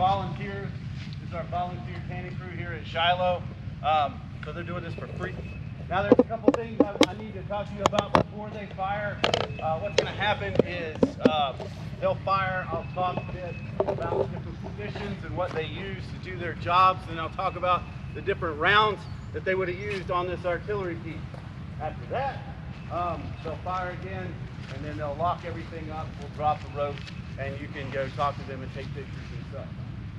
volunteers. This is our volunteer canning crew here at Shiloh. So they're doing this for free. Now there's a couple things I need to talk to you about before they fire. What's going to happen is they'll fire. I'll talk a bit about different positions and what they use to do their jobs, and I'll talk about the different rounds that they would have used on this artillery piece. After that, they'll fire again, and then they'll lock everything up. We'll drop the rope, and you can go talk to them and take pictures and stuff.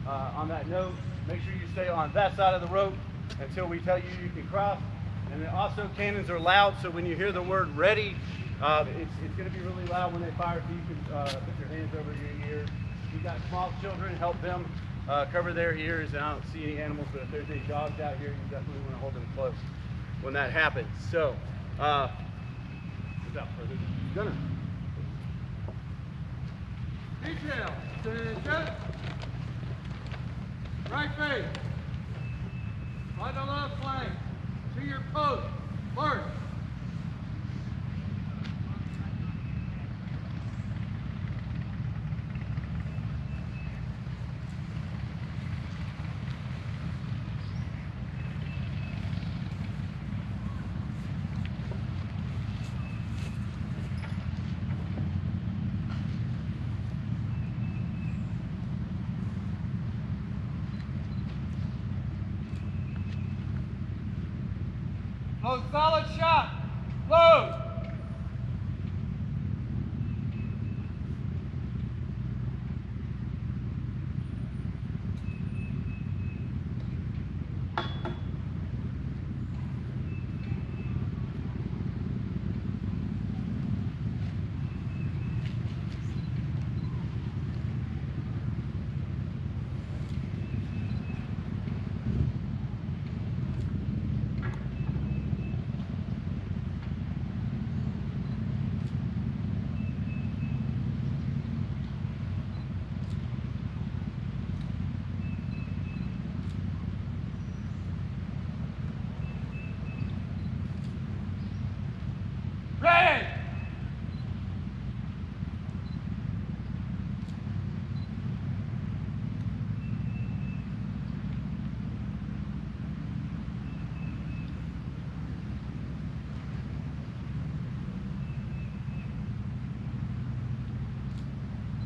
On that note, make sure you stay on that side of the rope until we tell you you can cross. And then also, cannons are loud, so when you hear the word ready, it's going to be really loud when they fire, so you can put your hands over your ears. If you've got small children, help them cover their ears. And I don't see any animals, but if there's any dogs out here, you definitely want to hold them close when that happens. So, without further ado, Gunner. Detail, attention. Right face. Right to left flank. To your post. March. Load, solid shot. Load. Ready!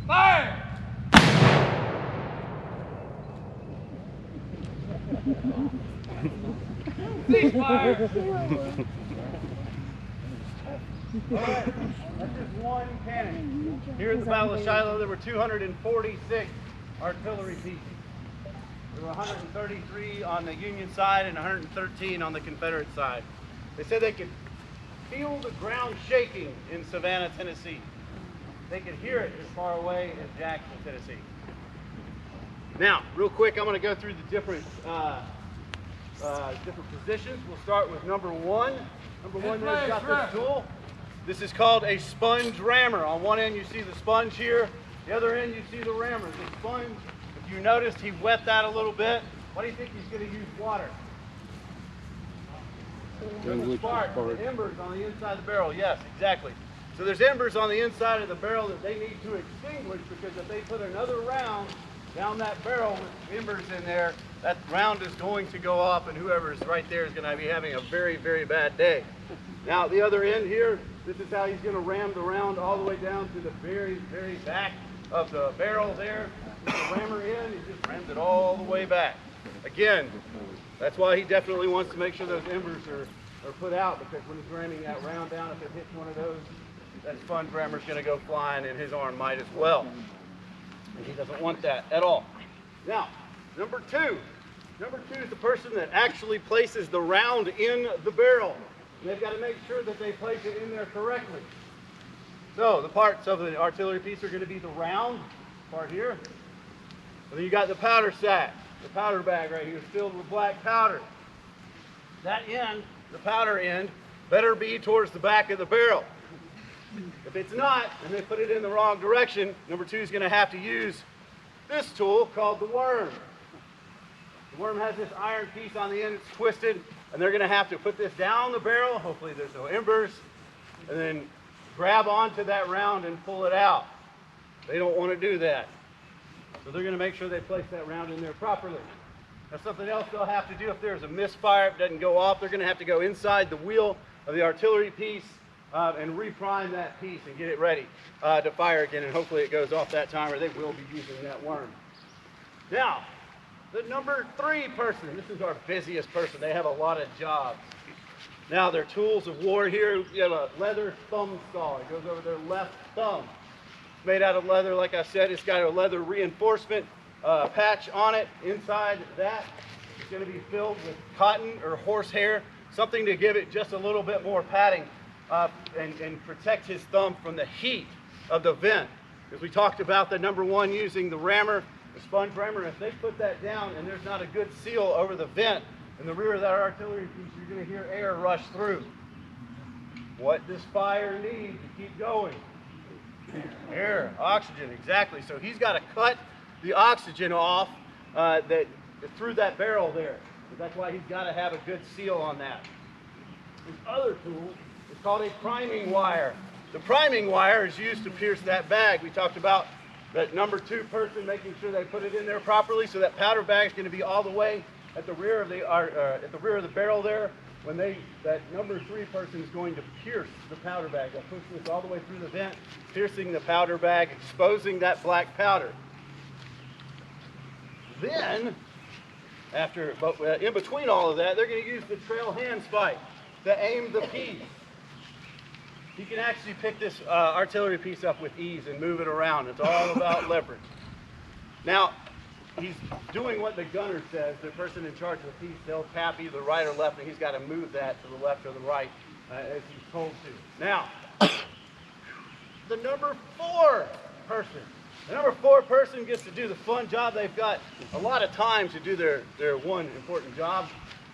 Fire! Ceasefire! All right, that's just one cannon. Here at the Battle of Shiloh, there were 246 artillery pieces. There were 133 on the Union side and 113 on the Confederate side. They said they could feel the ground shaking in Savannah, Tennessee. They could hear it as far away as Jackson, Tennessee. Now, real quick, I'm going to go through the different positions. We'll start with number one. Number one there's got this tool. This is called a sponge rammer. On one end you see the sponge here, the other end you see the rammer. The sponge, if you noticed, he wet that a little bit. What do you think he's going to use water? The spark, the embers on the inside of the barrel. Yes, exactly. So there's embers on the inside of the barrel that they need to extinguish, because if they put another round down that barrel with embers in there, that round is going to go off, and whoever is right there is going to be having a very, very bad day. Now at the other end here, this is how he's going to ram the round all the way down to the very, very back of the barrel there. With the rammer in, he just rams it all the way back. Again, that's why he definitely wants to make sure those embers are put out, because when he's ramming that round down, if it hits one of those, that sponge rammer's going to go flying, and his arm might as well. And he doesn't want that at all. Now, number two. Number two is the person that actually places the round in the barrel. And they've got to make sure that they place it in there correctly. So the parts of the artillery piece are going to be the round part here. And then you got the powder sack, the powder bag right here filled with black powder. That end, the powder end, better be towards the back of the barrel. If it's not, and they put it in the wrong direction, number two is going to have to use this tool called the worm. The worm has this iron piece on the end, it's twisted, and they're going to have to put this down the barrel, hopefully there's no embers, and then grab onto that round and pull it out. They don't want to do that. So they're going to make sure they place that round in there properly. Now something else they'll have to do if there's a misfire, if it doesn't go off, they're going to have to go inside the wheel of the artillery piece and reprime that piece and get it ready to fire again, and hopefully it goes off that time, or they will be using that worm. Now, the number 3 person, this is our busiest person. They have a lot of jobs. Now, their tools of war here, you have a leather thumb saw. It goes over their left thumb. It's made out of leather, like I said. It's got a leather reinforcement patch on it. Inside that, it's going to be filled with cotton or horsehair, something to give it just a little bit more padding and protect his thumb from the heat of the vent. Because we talked about the number 1 using the rammer, the sponge rammer. If they put that down and there's not a good seal over the vent in the rear of that artillery piece, you're going to hear air rush through. What does fire need to keep going? Air, oxygen, exactly. So he's got to cut the oxygen off through that barrel there. So that's why he's got to have a good seal on that. His other tool is called a priming wire. The priming wire is used to pierce that bag. We talked about that number 2 person making sure they put it in there properly, so that powder bag is going to be all the way at the rear of the barrel there. When that number 3 person is going to pierce the powder bag. They'll push this all the way through the vent, piercing the powder bag, exposing that black powder. Then, in between all of that, they're going to use the trail hand spike to aim the piece. You can actually pick this artillery piece up with ease and move it around. It's all about leverage. Now, he's doing what the gunner says. The person in charge of the piece, they'll tap either right or left, and he's got to move that to the left or the right as he's told to. Now, the number 4 person. The number 4 person gets to do the fun job. They've got a lot of time to do their one important job,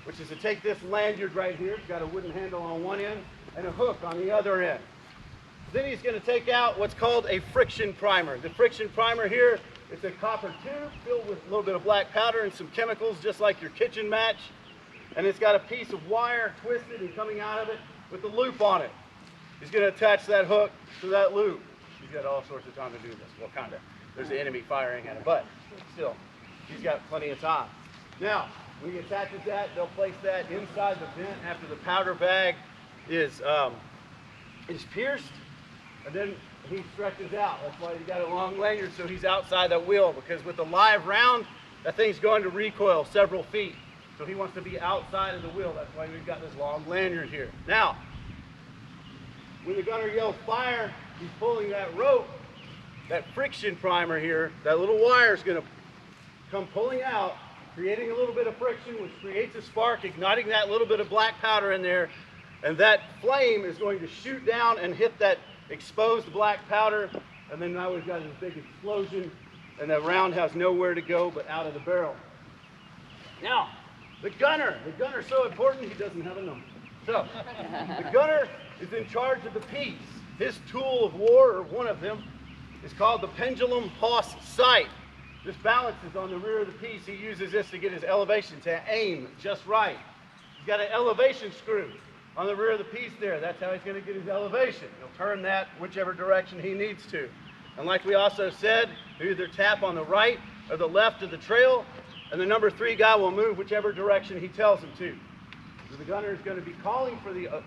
which is to take this lanyard right here. It's got a wooden handle on one end and a hook on the other end. Then he's going to take out what's called a friction primer. The friction primer here, it's a copper tube filled with a little bit of black powder and some chemicals, just like your kitchen match. And it's got a piece of wire twisted and coming out of it with a loop on it. He's going to attach that hook to that loop. He's got all sorts of time to do this. Well, kind of. There's the enemy firing at him, but still, he's got plenty of time. Now, when he attaches that, they'll place that inside the vent after the powder bag is pierced, and then he stretches out. That's why he's got a long lanyard, so he's outside that wheel, because with the live round, that thing's going to recoil several feet. So he wants to be outside of the wheel. That's why we've got this long lanyard here. Now, when the gunner yells fire, he's pulling that rope. That friction primer here, that little wire is going to come pulling out, creating a little bit of friction, which creates a spark, igniting that little bit of black powder in there, and that flame is going to shoot down and hit that exposed black powder, and then now we've got this big explosion, and the round has nowhere to go but out of the barrel. Now, the gunner's so important he doesn't have a number. So, the gunner is in charge of the piece. His tool of war, or one of them, is called the pendulum Hauss sight. This balances on the rear of the piece. He uses this to get his elevation, to aim just right. He's got an elevation screw on the rear of the piece there. That's how he's going to get his elevation. He'll turn that whichever direction he needs to. And like we also said, he'll either tap on the right or the left of the trail, and the number 3 guy will move whichever direction he tells him to. So the gunner is going to be calling for the